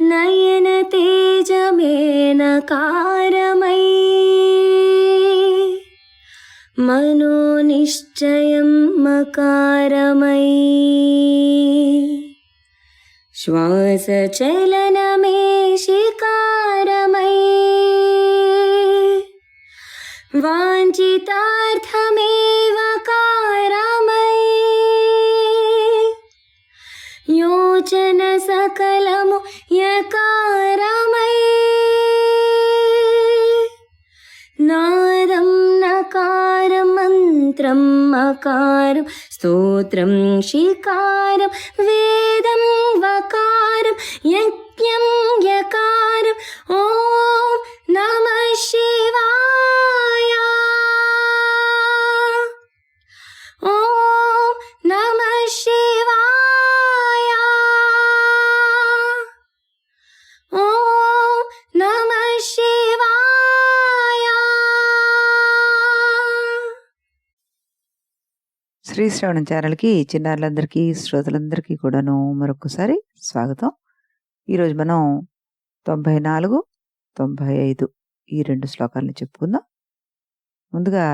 నయన తేజమేనకారమై మనోనిశ్చయం మకారమై శ్వాసచలనమే శికారమై వాంఛితార్థమేవ కారమై యోచన సకలము యకారమై నాదం నకారం మంత్రం మకారం స్తోత్రం శికారం వేదం వకారం యజ్ఞం యకారం ఓం నమః శివాయ ఓం నమః శివాయ ఓం నమః శివాయ. శ్రీ శ్రవణం ఛానల్కి చిన్నారులందరికీ శ్రోతలందరికీ కూడాను మరొకసారి స్వాగతం. ఈరోజు మనం 94, 95 ఈ 2 శ్లోకాలను చెప్పుకుందాం. ముందుగా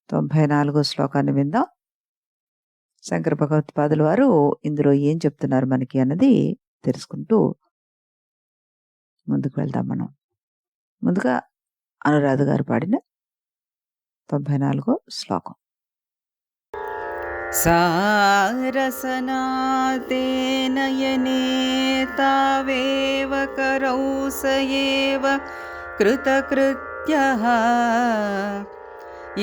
94వ శ్లోకాన్ని విందాం. శంకర భగవత్పాదుల వారు ఇందులో ఏం చెప్తున్నారు మనకి అన్నది తెలుసుకుంటూ ముందుకు వెళ్దాం. మనం ముందుగా అనురాధ గారు పాడిన 94వ శ్లోకం. సారసనాతే నయనే తావేవ కరౌ స ఏవ కృతకృత్యః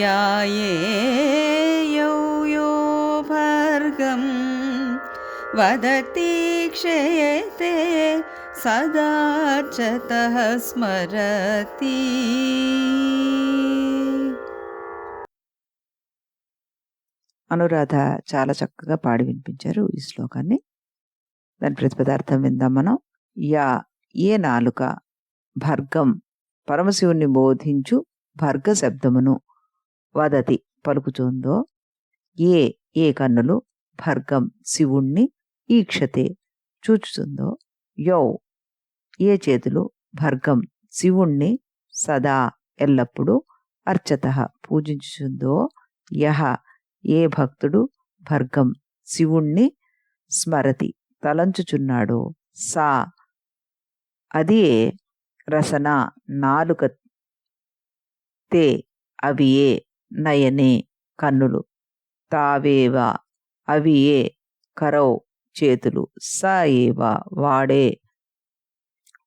యాయేయౌ యో భర్గం వదతి క్షయతే సదార్చతః స్మరతి. అనురాధ చాలా చక్కగా పాడి వినిపించారు ఈ శ్లోకాన్ని. దాని ప్రతిపదార్థం విందాం మనం. యా ఏ నాలుక భర్గం పరమశివుణ్ణి బోధించు భర్గ శబ్దమును వదతి పలుకుచుందో, ఏ కన్నులు భర్గం శివుణ్ణి ఈక్షతే చూచుచుందో, యౌ ఏ చేతులు భర్గం శివుణ్ణి సదా ఎల్లప్పుడూ అర్చతః పూజించుచుందో, యహ ఏ భక్తుడు భర్గం శివుణ్ణి స్మరతి తలంచుచున్నాడో, సా అది రసన నాలుక, తే అవి ఏ నయనే కన్నులు, తావేవ అవి ఏ కరౌ చేతులు, స ఏవ వాడే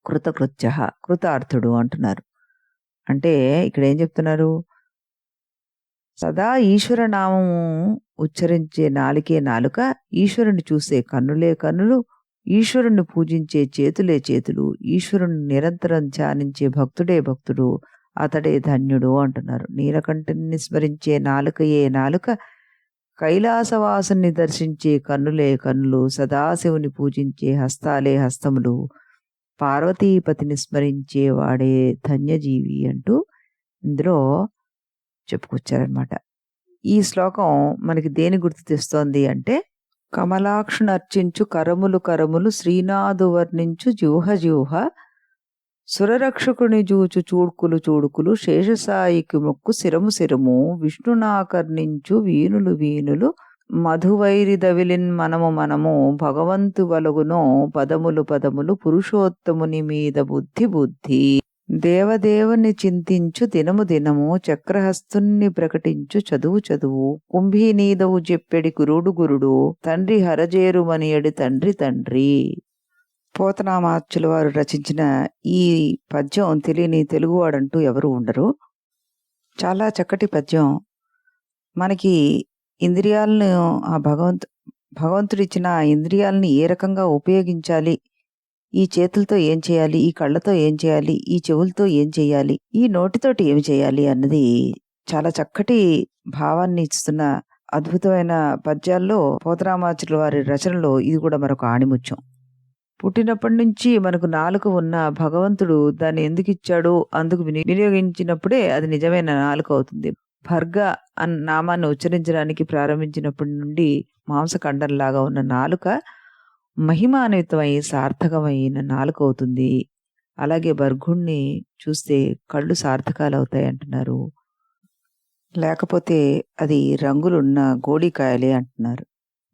కృతకృత్య కృతార్థుడు అంటున్నారు. అంటే ఇక్కడ ఏం చెప్తున్నారు? సదా ఈశ్వర నామము ఉచ్చరించే నాలుకే నాలుక, ఈశ్వరుని చూసే కన్నులే కన్నులు, ఈశ్వరుణ్ణి పూజించే చేతులే చేతులు, ఈశ్వరుని నిరంతరం ధ్యానించే భక్తుడే భక్తుడు, అతడే ధన్యుడు అంటున్నారు. నీలకంఠుని స్మరించే నాలుకయే నాలుక, కైలాసవాసుని దర్శించే కన్నులే కన్నులు, సదాశివుని పూజించే హస్తాలే హస్తములు, పార్వతీపతిని స్మరించే వాడే ధన్యజీవి అంటూ ఇందులో చెప్పుకొచ్చారనమాట. ఈ శ్లోకం మనకి దేని గుర్తు తెస్తోంది అంటే, కమలాక్షుని అర్చించు కరములు కరములు శ్రీనాథు వర్ణించు జిహ్వ జిహ్వ, సురరక్షకుని జూచు చూడుకులు చూడుకులు, శేషసాయికి మొక్కు శిరము శిరము, విష్ణునాకర్ణించు వీనులు వీనులు, మధువైరి దవిలిన్ మనము మనము, భగవంతు వలగునో పదములు పదములు, పురుషోత్తముని మీద బుద్ధి బుద్ధి, దేవదేవుని చింతించు దినము దినము, చక్రహస్తుని ప్రకటించు చదువు చదువు, కుంభీనీదవు చెప్పెడి గురుడు గురుడు, తండ్రి హరజేరుమనియడి తండ్రి తండ్రి. పోతనామాచ్యుల వారు రచించిన ఈ పద్యం తెలియని తెలుగువాడంటూ ఎవరు ఉండరు. చాలా చక్కటి పద్యం. మనకి ఇంద్రియాలను ఆ భగవంతుడిచ్చిన ఆ ఇంద్రియాలని ఏ రకంగా ఉపయోగించాలి, ఈ చేతులతో ఏం చేయాలి, ఈ కళ్ళతో ఏం చేయాలి, ఈ చెవులతో ఏం చేయాలి, ఈ నోటితోటి ఏమి చేయాలి అన్నది చాలా చక్కటి భావాన్ని ఇస్తున్న అద్భుతమైన పద్యాల్లో పోతరామాచుల వారి రచనలో ఇది కూడా మరొక ఆణిముత్యం. పుట్టినప్పటి నుంచి మనకు నాలుక ఉన్న భగవంతుడు దాన్ని ఎందుకు ఇచ్చాడో అందుకు వినియోగించినప్పుడే అది నిజమైన నాలుక అవుతుంది. భర్గ అన్న నామాన్ని ఉచ్చరించడానికి ప్రారంభించినప్పటి నుండి మాంసఖండంలాగా ఉన్న నాలుక మహిమాన్వితమై సార్థకమైన నాలుక అవుతుంది. అలాగే బర్గుణ్ణి చూస్తే కళ్ళు సార్థకాలు అవుతాయి అంటున్నారు. లేకపోతే అది రంగులున్న గోళీకాయలే అంటున్నారు.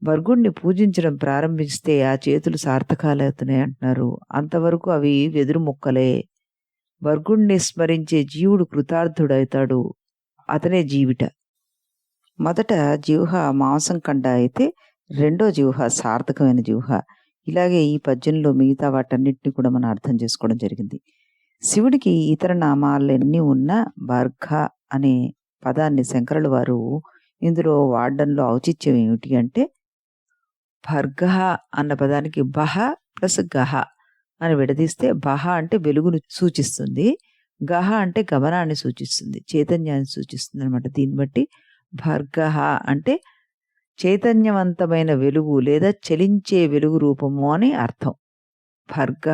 బర్గుణ్ణి పూజించడం ప్రారంభిస్తే ఆ చేతులు సార్థకాలు అవుతున్నాయి అంటున్నారు. అంతవరకు అవి వెదురు ముక్కలే. బర్గుణ్ణి స్మరించే జీవుడు కృతార్థుడవుతాడు. అతనే జీవిట. మొదట జిహ్వ మాంసం కండ అయితే రెండో జిహ్వ సార్థకమైన జిహ్వ. ఇలాగే ఈ పద్యంలో మిగతా వాటన్నిటిని కూడా మనం అర్థం చేసుకోవడం జరిగింది. శివుడికి ఇతర నామాలు ఎన్ని ఉన్నా బర్గ అనే పదాన్ని శంకరుల వారు ఇందులో వాడడంలో ఔచిత్యం ఏమిటి అంటే, భర్గ అన్న పదానికి బహ ప్లస్ గహ అని విడదీస్తే బహ అంటే వెలుగును సూచిస్తుంది, గహ అంటే గమనాన్ని సూచిస్తుంది, చైతన్యాన్ని సూచిస్తుంది అనమాట. దీన్ని బట్టి భర్గ అంటే చైతన్యవంతమైన వెలుగు లేదా చలించే వెలుగు రూపము అని అర్థం. భర్గ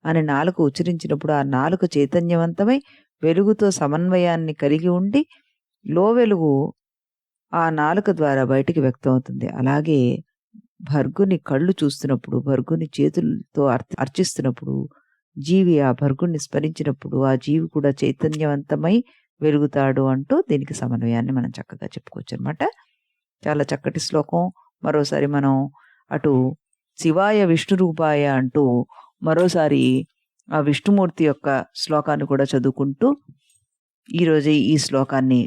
అని నాలుక ఉచ్చరించినప్పుడు ఆ నాలుక చైతన్యవంతమై వెలుగుతో సమన్వయాన్ని కలిగి ఉండి లో వెలుగు ఆ నాలుక ద్వారా బయటికి వ్యక్తం అవుతుంది. అలాగే భర్గుని కళ్ళు చూస్తున్నప్పుడు, భర్గుని చేతులతో అర్చిస్తున్నప్పుడు, జీవి ఆ భర్గుని స్మరించినప్పుడు ఆ జీవి కూడా చైతన్యవంతమై వెలుగుతాడు అంటూ దీనికి సమన్వయాన్ని మనం చక్కగా చెప్పుకోవచ్చు అనమాట. చాలా చక్కటి శ్లోకం. మరోసారి మనం అటు శివాయ విష్ణు రూపాయ అంటూ మరోసారి ఆ విష్ణుమూర్తి యొక్క శ్లోకాన్ని కూడా చదువుకుంటూ ఈరోజు ఈ శ్లోకాన్ని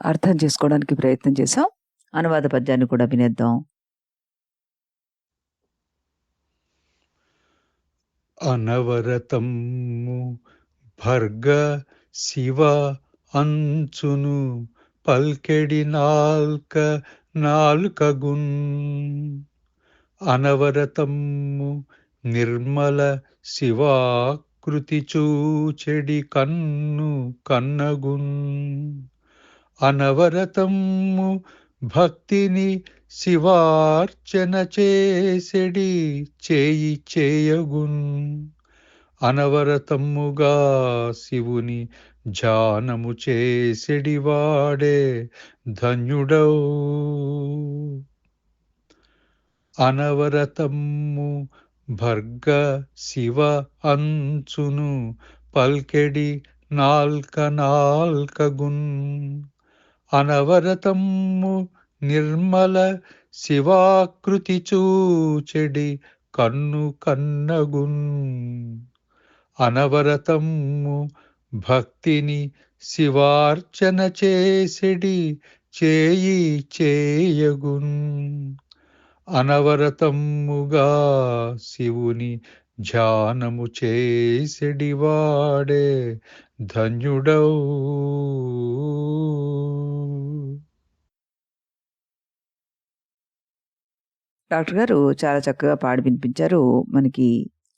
అర్థం చేసుకోవడానికి ప్రయత్నం చేసాం. అనువాద పద్యాన్ని కూడా వినేద్దాం. అనవరతము భర్గ శివ అంచును పల్కెడి నాల్కగున్ అనవరతము నిర్మల శివాకృతి చూచెడి కన్నగున్ అనవరతము భక్తిని శివార్చన చేసెడి చేయి చేయగున్ అనవరతముగా శివుని ధ్యానము చేసెడి వాడే ధన్యుడౌ అనవరతము భర్గ శివ అంచును పల్కెడి నాల్కగున్ అనవరతము నిర్మల శివాకృతి చూచెడి కన్నగున్ అనవరతము భక్తిని శివార్చన చేసెడి చేయి చేయగున్ అనవరతముగా శివుని ధ్యానము చేసెడి వాడే ధన్యుడౌ. డాక్టర్ గారు చాలా చక్కగా పాడి వినిపించారు మనకి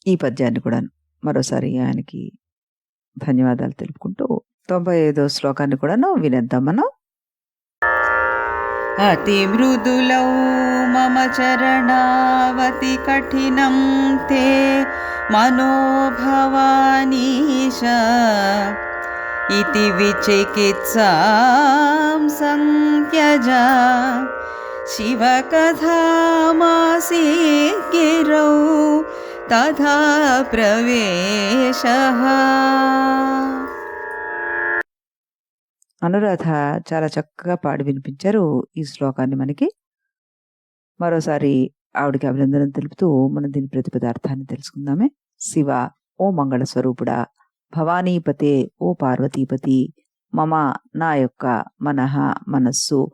ఈ పద్యాన్ని కూడా. మరోసారి ఆయనకి ధన్యవాదాలు తెలుపుకుంటూ 95వ శ్లోకాన్ని కూడా వినేద్దాం మనం. అతి మృదులౌ మమ చరణావతి కఠినం తే మనోభవానీశ ఇతి విచికిత్సాం సంత్యజ శివకథామాసి గిరౌ తథా ప్రవేశః. అనురాధ చాలా చక్కగా పాడి వినిపించారు ఈ శ్లోకాన్ని మనకి. మరోసారి ఆవిడకి అభినందన తెలుపుతూ మనం దీని ప్రతిపదార్థాన్ని తెలుసుకుందామే. శివ ఓ మంగళ స్వరూపుడా, భవానీపతే ఓ పార్వతీపతి, మమ నా యొక్క, మనః మనస్సు,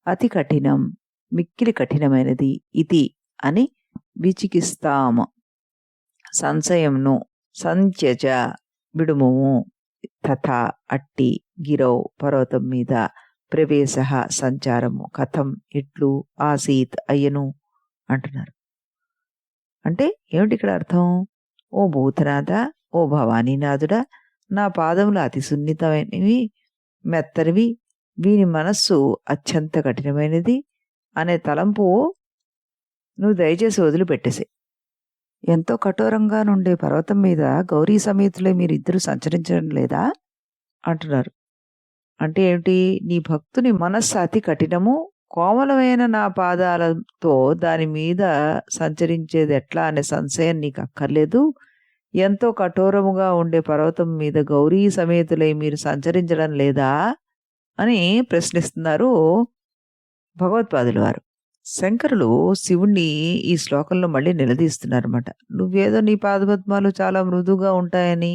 అతి కఠినం మిక్కిలి కఠినమైనది, ఇతి అని విచికిస్తాం సంశయంను, సంత్యజ విడుముము, తథా అట్టి, గిరౌ పర్వతం మీద, ప్రవేశ సంచారము, కథం ఇట్లు, ఆసీత్ అయ్యను అంటున్నారు. అంటే ఏమిటి ఇక్కడ అర్థం? ఓ భూతనాథ, ఓ భవానీనాథుడా, నా పాదములు అతి సున్నితమైనవి, మెత్తనివి, వీని మనస్సు అత్యంత కఠినమైనది అనే తలంపు నువ్వు దయచేసి వదిలిపెట్టేసే. ఎంతో కఠోరంగా నుండే పర్వతం మీద గౌరీ సమేతులే మీరిద్దరూ సంచరించడం లేదా అంటున్నారు. అంటే ఏమిటి? నీ భక్తుని మనస్సు అతి కఠినము, కోమలమైన నా పాదాలతో దాని మీద సంచరించేది ఎట్లా అనే సంశయం నీకు అక్కర్లేదు. ఎంతో కఠోరముగా ఉండే పర్వతం మీద గౌరీ సమేతులై మీరు సంచరించడం లేదా అని ప్రశ్నిస్తున్నారు భగవత్పాదులు వారు. శంకరులు శివుణ్ణి ఈ శ్లోకంలో మళ్ళీ నిలదీస్తున్నారన్నమాట. నువ్వేదో నీ పాదపద్మాలు చాలా మృదువుగా ఉంటాయని,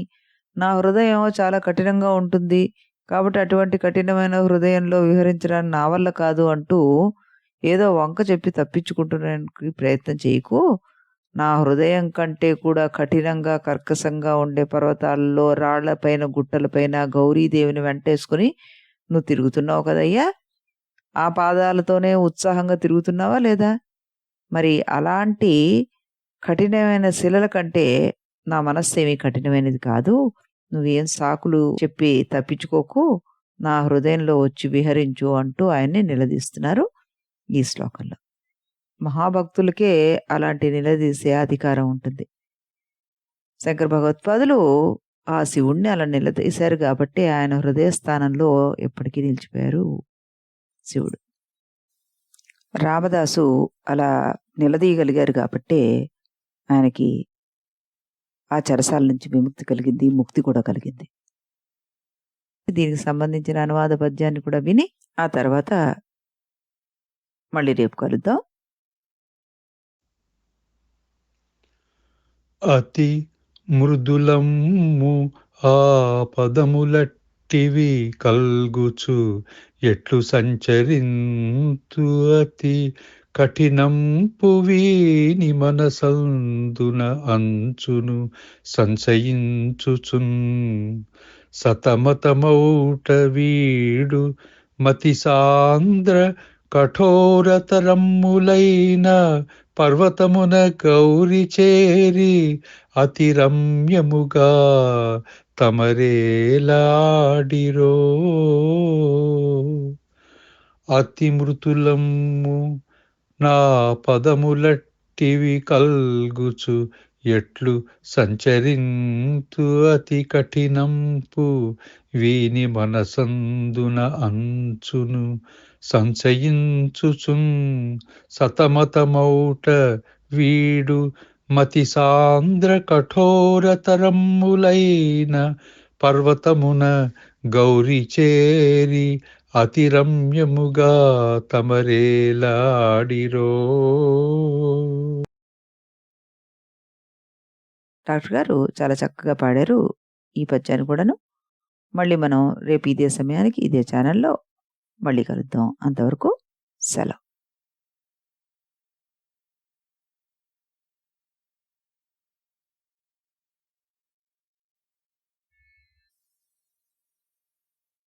నా హృదయం చాలా కఠినంగా ఉంటుంది, కాబట్టి అటువంటి కఠినమైన హృదయంలో విహరించడానికి నా వల్ల కాదు అంటూ ఏదో వంక చెప్పి తప్పించుకుంటున్నానికి ప్రయత్నం చేయకు. నా హృదయం కంటే కూడా కఠినంగా కర్కశంగా ఉండే పర్వతాల్లో, రాళ్లపైన, గుట్టలపైన గౌరీదేవిని వెంటేసుకుని నువ్వు తిరుగుతున్నావు కదయ్యా. ఆ పాదాలతోనే ఉత్సాహంగా తిరుగుతున్నావా లేదా? మరి అలాంటి కఠినమైన శిలల కంటే నా మనస్సేమీ కఠినమైనది కాదు. నువ్వేం సాకులు చెప్పి తప్పించుకోకు, నా హృదయంలో వచ్చి విహరించు అంటూ ఆయన్ని నిలదీస్తున్నారు ఈ శ్లోకంలో. మహాభక్తులకే అలాంటి నిలదీసే అధికారం ఉంటుంది. శంకర భగవత్పాదులు ఆ శివుణ్ణి అలా నిలదీశారు కాబట్టి ఆయన హృదయ స్థానంలో ఎప్పటికీ నిలిచిపోయారు శివుడు. రామదాసు అలా నిలదీయగలిగారు కాబట్టే ఆయనకి ఆ చెరసాల నుంచి విముక్తి కలిగింది, ముక్తి కూడా కలిగింది. దీనికి సంబంధించిన అనువాద పద్యాన్ని కూడా విని ఆ తర్వాత మళ్ళీ రేపు కలుద్దాం. అతి మృదులమ్ము ఆ పదములట్టివి కల్గుచు ఎట్లు సంచరింతు అతి కఠినంపు వీని మనసందున అంచును సంశయించుచున్ సతమతమౌట వీడు మతి సాంద్ర కఠోరతరమ్ములైన పర్వతమున గౌరి చేరి అతి రమ్యముగా తమరేలాడిరో. అతి మృతులమ్ము నా పదములట్టివి కల్గుచు ఎట్లు సంచరింతు అతి కఠినంపు వీని మనసందున అంచును సంశయించుచున్ సతమతమౌట వీడు మతి సాంద్ర కఠోరతరమ్ములైన పర్వతమున గౌరి చేరి అతి రమ్యముగా తమరేలాడిరో. డాక్టర్ గారు చాలా చక్కగా పాడారు ఈ పద్యాన్ని కూడాను. మళ్ళీ మనం రేపు ఇదే సమయానికి ఇదే ఛానల్లో మళ్ళీ కలుద్దాం. అంతవరకు సెలవు.